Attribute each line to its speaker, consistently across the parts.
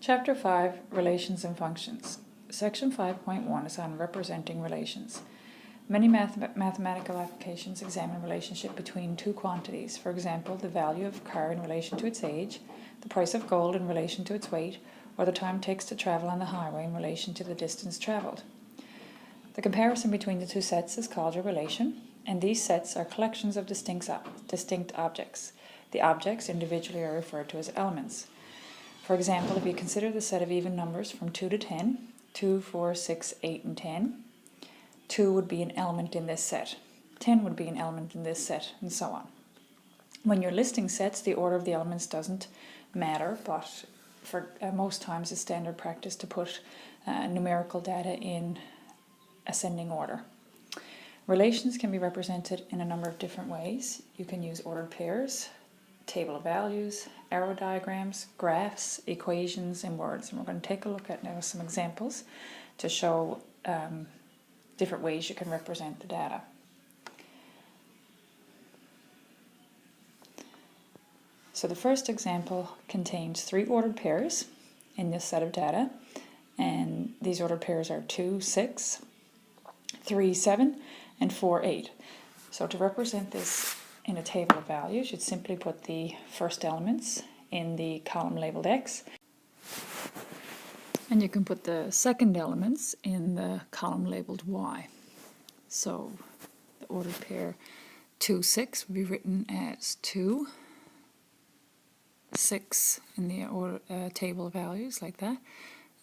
Speaker 1: Chapter 5, Relations and Functions. Section 5.1 is on representing relations. Many mathematical applications examine relationship between two quantities. For example, the value of a car in relation to its age, the price of gold in relation to its weight, or the time it takes to travel on the highway in relation to the distance traveled. The comparison between the two sets is called a relation, and these sets are collections of distinct objects. The objects individually are referred to as elements. For example, if you consider the set of even numbers from 2 to 10, 2, 4, 6, 8, and 10, 2 would be an element in this set, 10 would be an element in this set, and so on. When you're listing sets, the order of the elements doesn't matter, but for most times it's standard practice to put numerical data in ascending order. Relations can be represented in a number of different ways. You can use ordered pairs, table of values, arrow diagrams, graphs, equations, and words. And we're going to take a look at now some examples to show different ways you can represent the data. So the first example contains 3 ordered pairs in this set of data, and these ordered pairs are 2, 6, 3, 7, and 4, 8. So to represent this in a table of values, you'd simply put the first elements in the column labeled X, and you can put the second elements in the column labeled Y. So the ordered pair 2, 6 would be written as 2, 6 in the table of values like that, and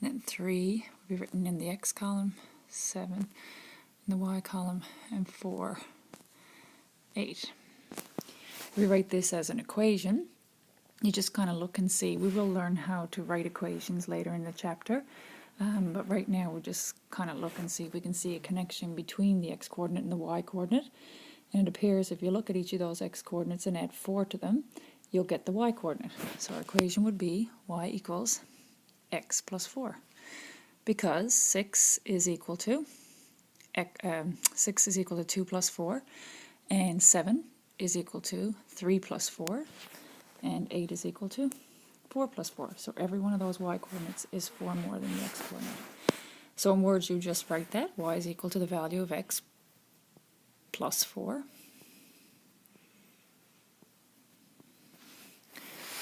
Speaker 1: then 3 would be written in the X column, 7 in the Y column, and 4, 8. We write this as an equation. You just kind of look and see. We will learn how to write equations later in the chapter, but right now we'll just kind of look and see if we can see a connection between the X coordinate and the Y coordinate. And it appears if you look at each of those X coordinates and add 4 to them, you'll get the Y coordinate. So our equation would be Y equals X plus 4, because 6 is equal to 2 plus 4, and 7 is equal to 3 plus 4, and 8 is equal to 4 plus 4. So every one of those Y coordinates is 4 more than the X coordinate. So in words, you just write that Y is equal to the value of X plus 4.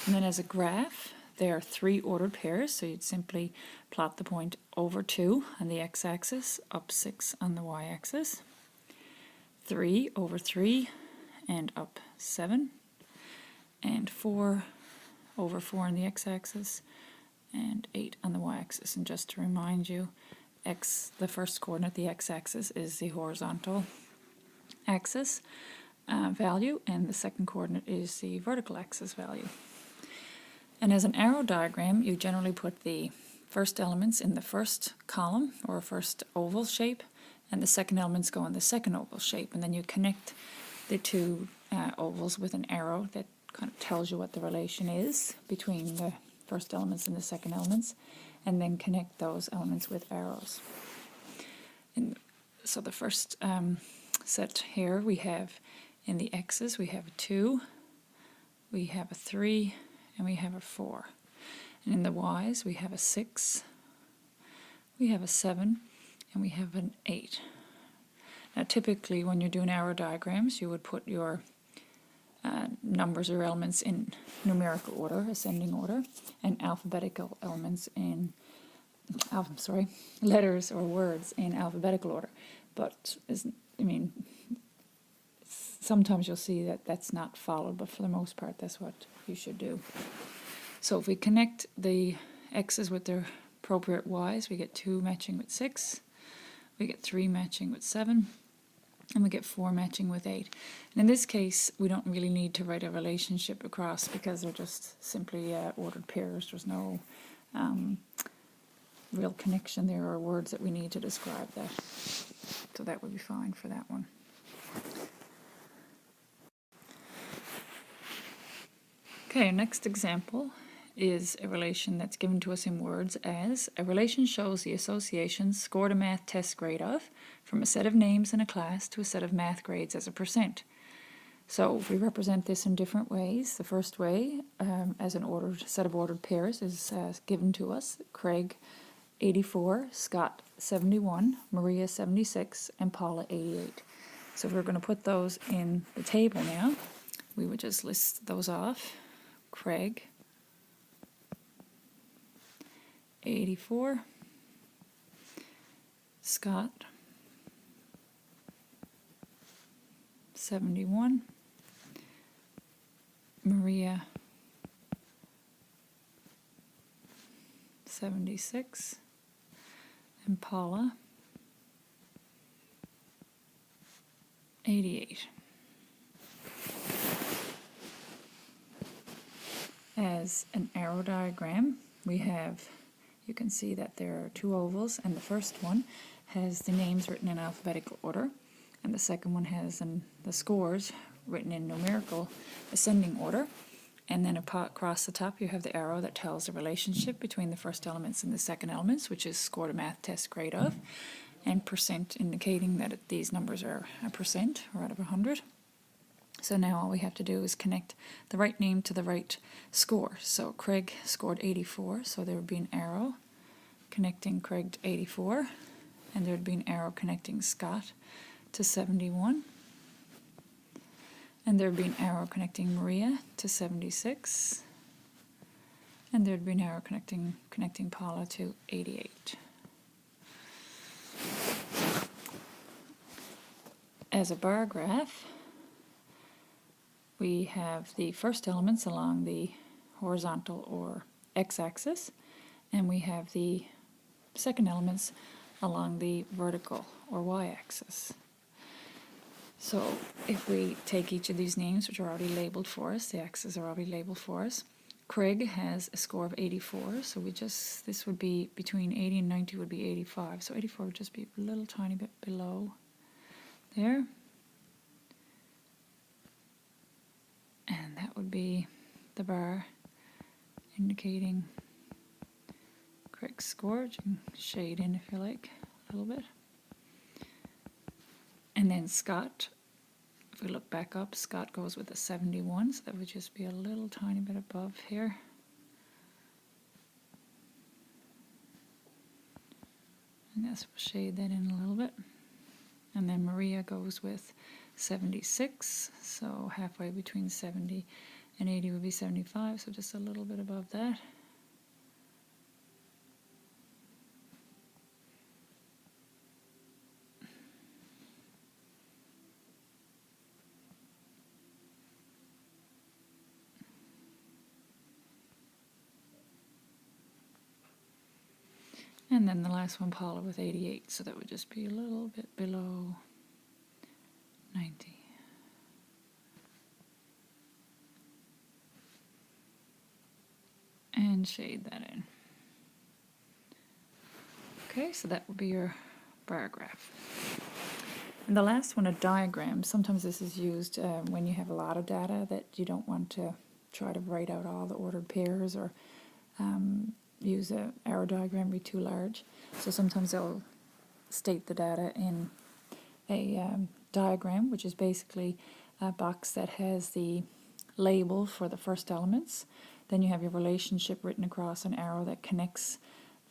Speaker 1: And then as a graph, there are 3 ordered pairs, so you'd simply plot the point over 2 on the x-axis, up 6 on the y-axis, 3 over 3, and up 7, and 4 over 4 on the x-axis, and 8 on the y-axis. And just to remind you, x, the first coordinate, the x-axis, is the horizontal axis value, and the second coordinate is the vertical axis value. And as an arrow diagram, you generally put the first elements in the first column, or first oval shape, and the second elements go in the second oval shape, and then you connect the two ovals with an arrow that kind of tells you what the relation is between the first elements and the second elements, and then connect those elements with arrows. And so the first set here we have in the x's, we have a 2, we have a 3, and we have a 4. And in the y's, we have a 6, we have a 7, and we have an 8. Now typically when you're doing arrow diagrams, you would put your numbers or elements in numerical order, ascending order, and alphabetical elements in, letters or words in alphabetical order. But, sometimes you'll see that that's not followed, but for the most part that's what you should do. So if we connect the x's with their appropriate y's, we get 2 matching with 6, we get 3 matching with 7, and we get 4 matching with 8. And in this case, we don't really need to write a relationship across because they're just simply ordered pairs. There's no real connection there or words that we need to describe that. So that would be fine for that one. Okay, our next example is a relation that's given to us in words as: a relation shows the association scored a math test grade of from a set of names in a class to a set of math grades as a percent. So we represent this in different ways. The first way, as an ordered set of ordered pairs, is given to us. Craig 84, Scott 71, Maria 76, and Paula 88. So we're going to put those in the table now. We would just list those off. Craig 84, Scott 71, Maria 76, and Paula 88. As an arrow diagram, we have, you can see that there are two ovals, and the first one has the names written in alphabetical order, and the second one has the scores written in numerical ascending order. And then across the top you have the arrow that tells the relationship between the first elements and the second elements, which is scored a math test grade of, and percent indicating that these numbers are a percent or out of 100. So now all we have to do is connect the right name to the right score. So Craig scored 84, so there would be an arrow connecting Craig to 84, and there would be an arrow connecting Scott to 71. And there would be an arrow connecting Maria to 76. And there would be an arrow connecting Paula to 88. As a bar graph, we have the first elements along the horizontal or x-axis, and we have the second elements along the vertical or y-axis. So if we take each of these names, which are already labeled for us, the X's are already labeled for us. Craig has a score of 84, so this would be between 80 and 90 would be 85. So 84 would just be a little tiny bit below there. And that would be the bar indicating Craig's score. You can shade in if you like a little bit. And then Scott, if we look back up, Scott goes with a 71, so that would just be a little tiny bit above here. And that's, we'll shade that in a little bit. And then Maria goes with 76, so halfway between 70 and 80 would be 75, so just a little bit above that. And then the last one, Paula with 88, so that would just be a little bit below 90. And shade that in. Okay, so that would be your bar graph. And the last one, a diagram. Sometimes this is used when you have a lot of data that you don't want to try to write out all the ordered pairs, or use an arrow diagram be too large. So sometimes they'll state the data in a diagram, which is basically a box that has the label for the first elements. Then you have your relationship written across an arrow that connects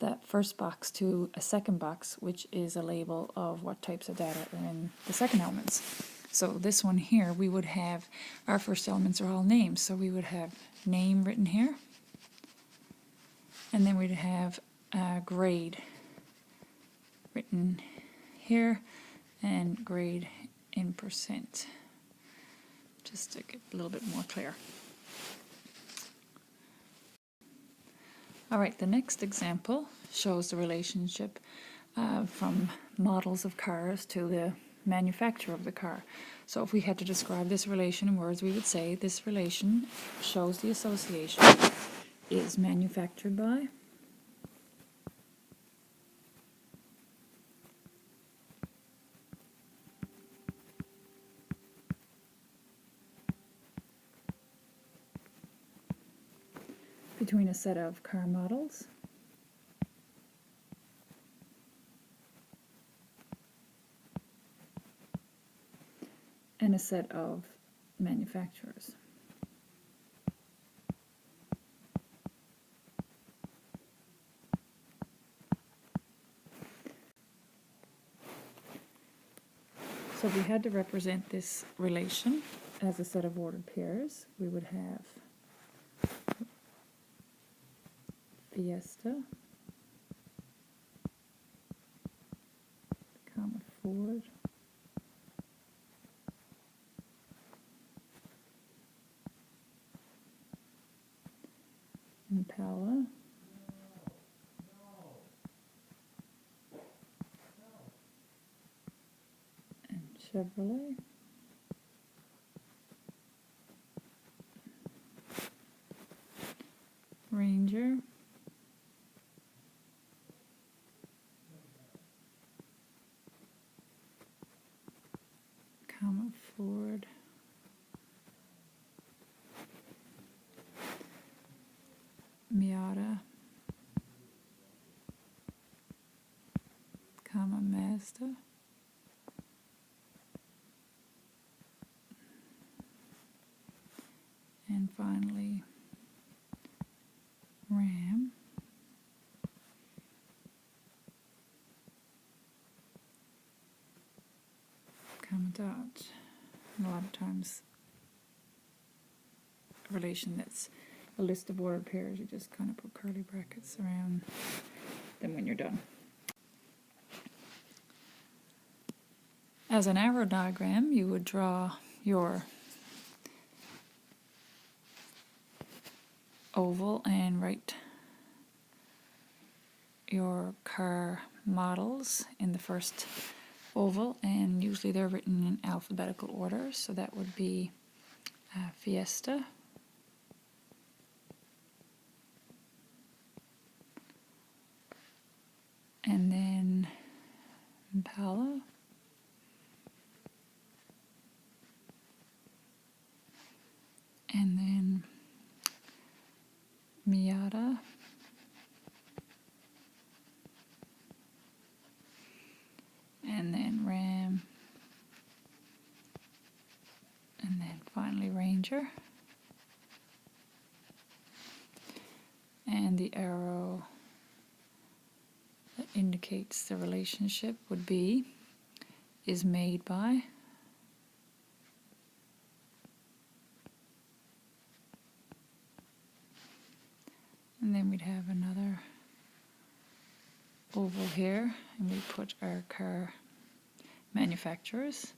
Speaker 1: that first box to a second box, which is a label of what types of data are in the second elements. So this one here, we would have, our first elements are all names, so we would have name written here, and then we'd have grade written here, and grade in percent, just to get a little bit more clear. All right, the next example shows the relationship from models of cars to the manufacturer of the car. So if we had to describe this relation in words, we would say this relation shows the association is manufactured by, between a set of car models and a set of manufacturers. So if we had to represent this relation as a set of ordered pairs, we would have Fiesta, comma Ford, Impala, and Chevrolet, Ranger, comma Ford, Miata, comma Mazda, and finally Ram, comma Dodge. A lot of times a relation that's a list of ordered pairs, you just kind of put curly brackets around them when you're done. As an arrow diagram, you would draw your oval and write your car models in the first oval, and usually they're written in alphabetical order, so that would be Fiesta, and then Impala, and then Miata, and then Ram, and then finally Ranger. And the arrow that indicates the relationship would be is made by, and then we'd have another oval here, and we put our car manufacturers.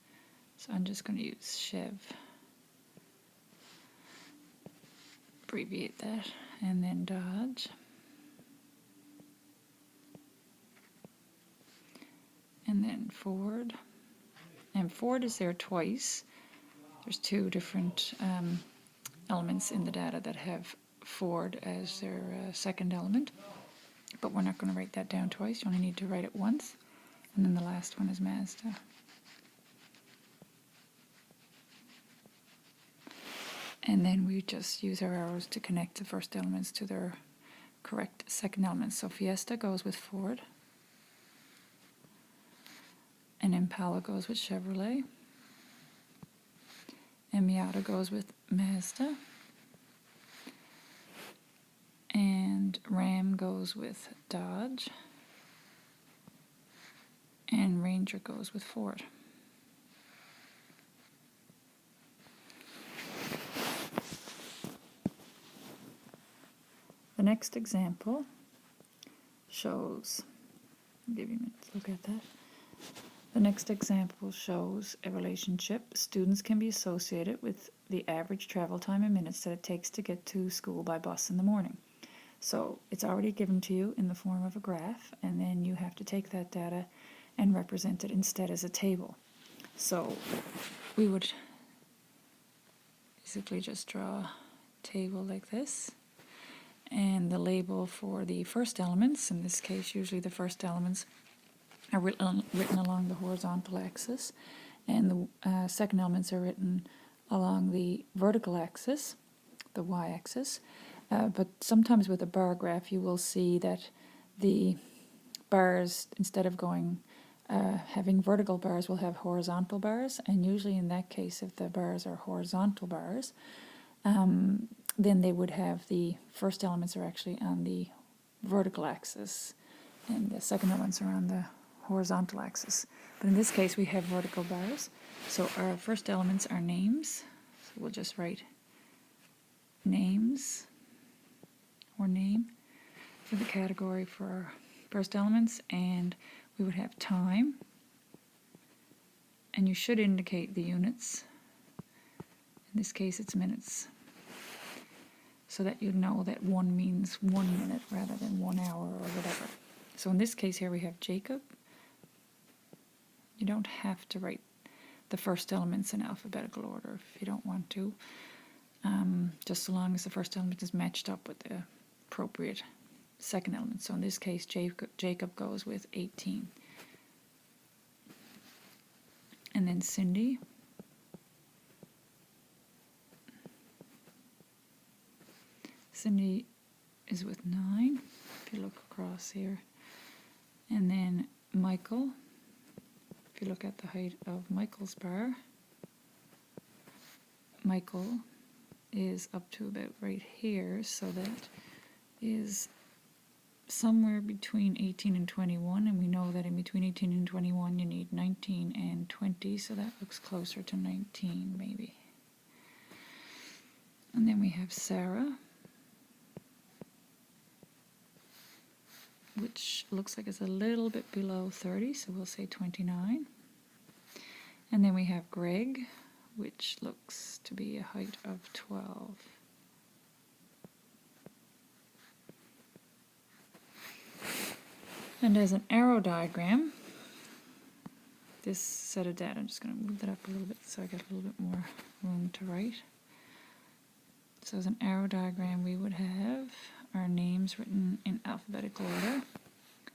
Speaker 1: So I'm just going to use Chev, abbreviate that, and then Dodge, and then Ford. And Ford is there twice. There's two different elements in the data that have Ford as their second element, but we're not going to write that down twice. You only need to write it once. And then the last one is Mazda. And then we just use our arrows to connect the first elements to their correct second elements. So Fiesta goes with Ford, and Impala goes with Chevrolet, and Miata goes with Mazda, and Ram goes with Dodge, and Ranger goes with Ford. The next example shows, I'll give you a minute to look at that. The next example shows a relationship. Students can be associated with the average travel time in minutes that it takes to get to school by bus in the morning. So it's already given to you in the form of a graph, and then you have to take that data and represent it instead as a table. So we would basically just draw a table like this, and the label for the first elements, in this case usually the first elements are written along the horizontal axis, and the second elements are written along the vertical axis, the y-axis. But sometimes with a bar graph you will see that the bars, instead of going having vertical bars will have horizontal bars, and usually in that case, if the bars are horizontal bars, then they would have the first elements are actually on the vertical axis, and the second elements are on the horizontal axis. But in this case, we have vertical bars, so our first elements are names. So we'll just write names or name for the category for our first elements, and we would have time, and you should indicate the units. In this case, it's minutes, so that you know that 1 means 1 minute rather than 1 hour or whatever. So in this case here we have Jacob. You don't have to write the first elements in alphabetical order if you don't want to, just so long as the first element is matched up with the appropriate second element. So in this case, Jacob goes with 18. And then Cindy. Cindy is with 9, if you look across here. And then Michael, if you look at the height of Michael's bar, Michael is up to about right here, so that is somewhere between 18 and 21, and we know that in between 18 and 21 you need 19 and 20, so that looks closer to 19 maybe. And then we have Sarah, which looks like it's a little bit below 30, so we'll say 29. And then we have Greg, which looks to be a height of 12. And as an arrow diagram, this set of data, I'm just going to move that up a little bit so I get a little bit more room to write. So as an arrow diagram, we would have our names written in alphabetical order.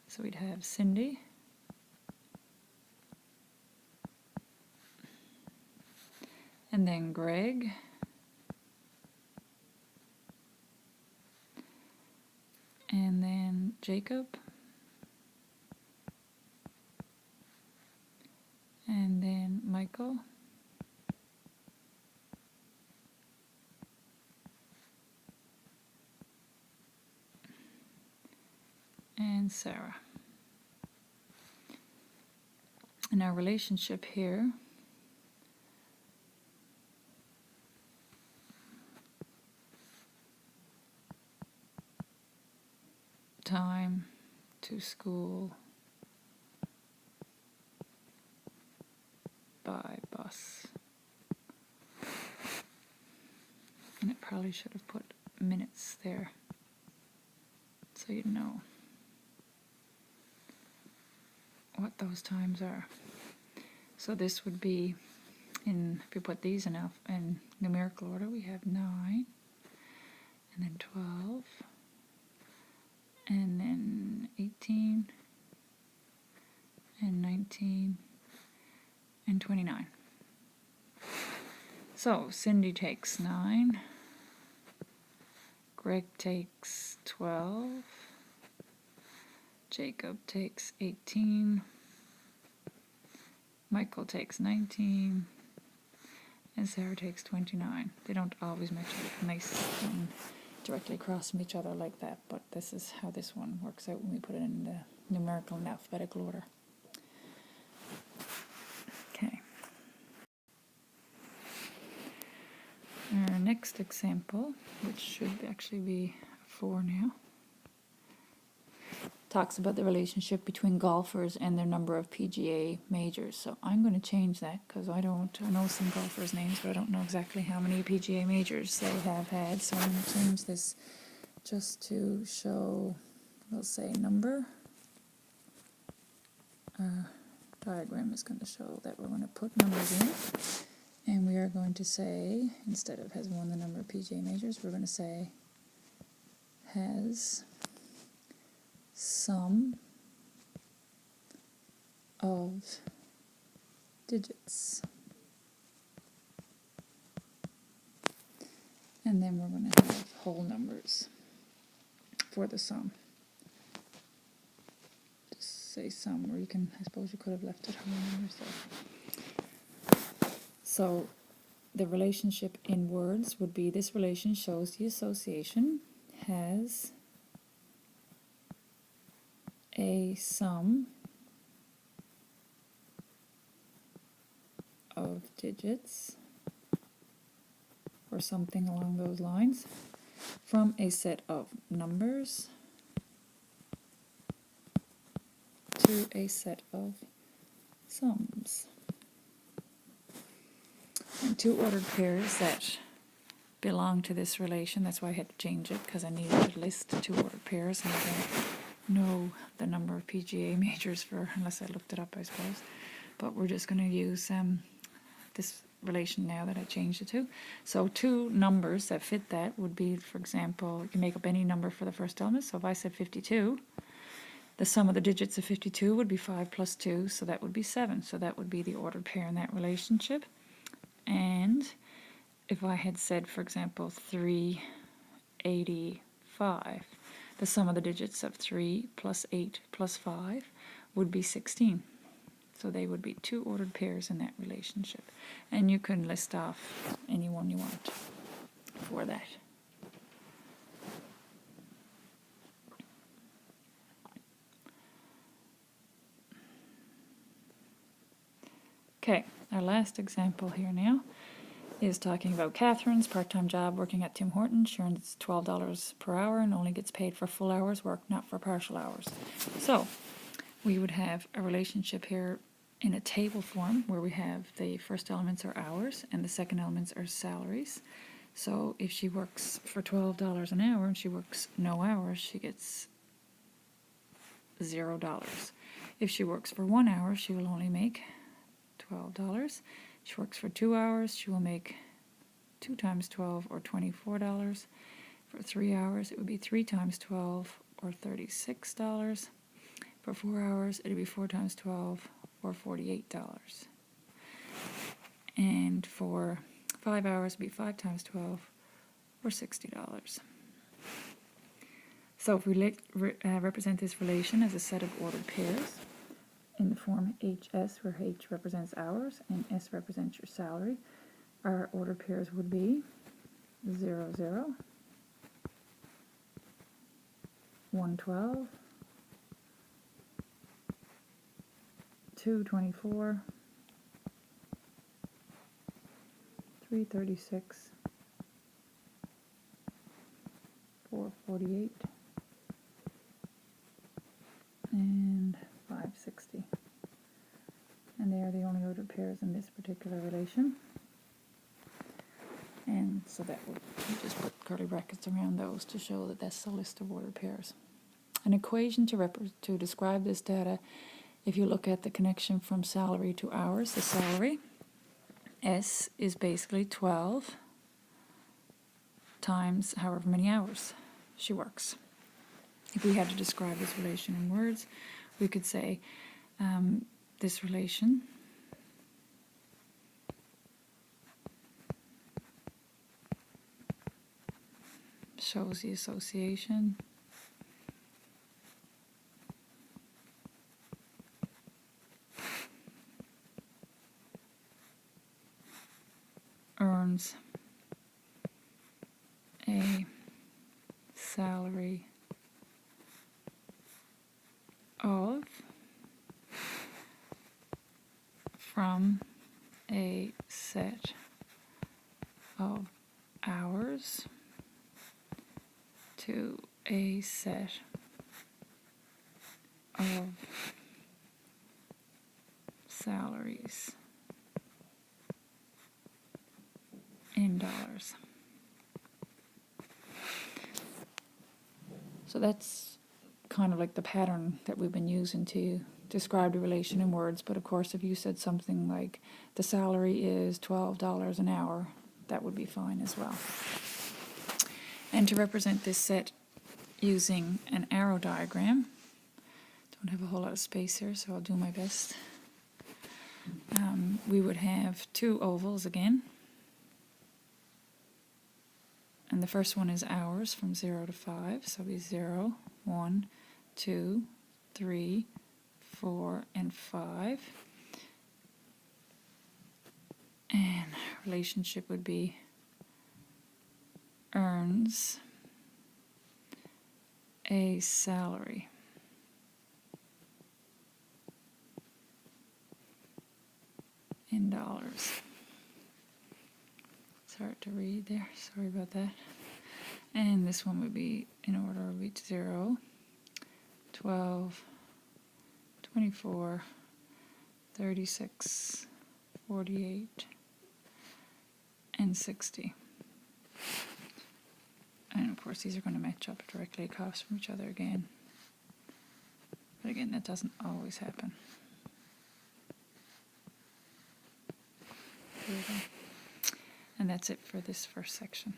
Speaker 1: So we'd have Cindy, and then Greg, and then Jacob, and then Michael, and Sarah. And our relationship here time to school by bus. And it probably should have put minutes there so you'd know what those times are. So this would be, if you put these in numerical order, we have 9, and then 12, and then 18, and 19, and 29. So Cindy takes 9, Greg takes 12, Jacob takes 18, Michael takes 19, and Sarah takes 29. They don't always match up nice and directly across from each other like that, but this is how this one works out when we put it in the numerical and alphabetical order. Okay. Our next example, which should actually be 4 now, talks about the relationship between golfers and their number of PGA majors. So I'm going to change that because I know some golfers' names, but I don't know exactly how many PGA majors they have had. So I'm going to change this just to show, we'll say number. Our diagram is going to show that we're going to put numbers in. And we are going to say, instead of has won the number of PGA majors, we're going to say has sum of digits. And then we're going to have whole numbers for the sum. Just say sum, or you can, I suppose you could have left it home yourself. So the relationship in words would be, this relation shows the association has a sum of digits, or something along those lines, from a set of numbers to a set of sums. And two ordered pairs that belong to this relation, that's why I had to change it, because I needed to list two ordered pairs, and I don't know the number of PGA majors for, unless I looked it up, I suppose. But we're just going to use this relation now that I changed it to. So two numbers that fit that would be, for example, you can make up any number for the first element. So if I said 52, the sum of the digits of 52 would be 5 plus 2, so that would be 7. So that would be the ordered pair in that relationship. And if I had said, for example, 385, the sum of the digits of 3 plus 8 plus 5 would be 16. So they would be two ordered pairs in that relationship. And you can list off any one you want for that. Okay, our last example here now is talking about Catherine's part-time job working at Tim Hortons. She earns $12 per hour and only gets paid for full hours work, not for partial hours. So we would have a relationship here in a table form where we have the first elements are hours and the second elements are salaries. So if she works for $12 an hour and she works no hours, she gets $0. If she works for 1 hour, she will only make $12. She works for 2 hours, she will make 2 times 12 or $24. For 3 hours, it would be 3 times 12 or $36. For 4 hours, it would be 4 times 12 or $48. And for 5 hours, it would be 5 times 12 or $60. So if we represent this relation as a set of ordered pairs in the form HS, where H represents hours and S represents your salary, our ordered pairs would be 0, 0, 112, 224, 336, 448, and 560. And they are the only ordered pairs in this particular relation. And so that would, you just put curly brackets around those to show that that's the list of ordered pairs. An equation to describe this data, if you look at the connection from salary to hours, the salary, S is basically 12 times however many hours she works. If we had to describe this relation in words, we could say this relation shows the association earns a salary of from a set of hours to a set of salaries in dollars. So that's kind of like the pattern that we've been using to describe the relation in words, but of course if you said something like the salary is $12 an hour, that would be fine as well. And to represent this set using an arrow diagram, don't have a whole lot of space here, so I'll do my best. We would have two ovals again, and the first one is hours from 0 to 5, so it'll be 0, 1, 2, 3, 4, and 5. And relationship would be earns a salary. In dollars. It's hard to read there, sorry about that. And this one would be in order of each 0, 12, 24, 36, 48, and 60. And of course these are going to match up directly across from each other again. But again, that doesn't always happen. There we go. And that's it for this first section.